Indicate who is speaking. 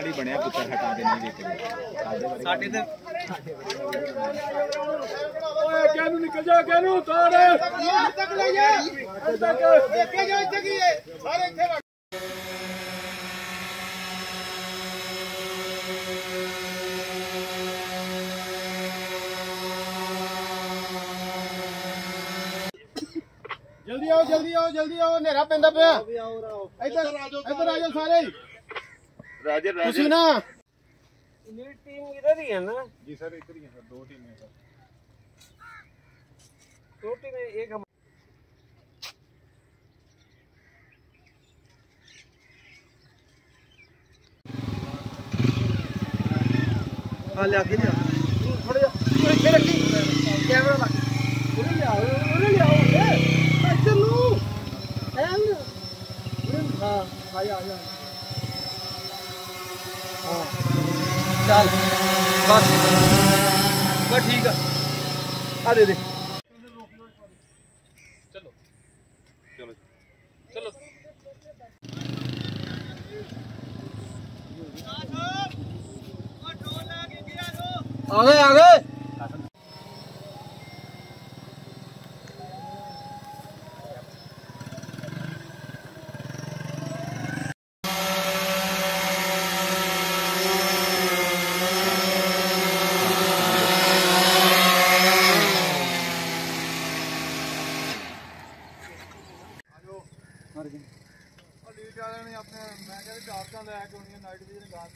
Speaker 1: वाली बनया पुत्र हटा के नहीं देते साडे ते ओए केनु निकल जा केनु तोड़ तक ले जा तक देखे जा इथे की है सारे इथे जल्दी आओ नेरा पेंदा पे इधर आ जाओ सारे राजे तुसी ना मेरी टीम इधर ही है ना जी सर इधर ही है सर 2 टीम है सर 2 टीम है एक हम हां ले आगे ले थोड़ा इधर रखी कैमरा ला उरे ले आओ चलो हाँ आया हाँ चल बस ठीक है आ दे चलो चलो चलो आ गए अपने मैं कहते चार लैके होनी नाइट विजन गान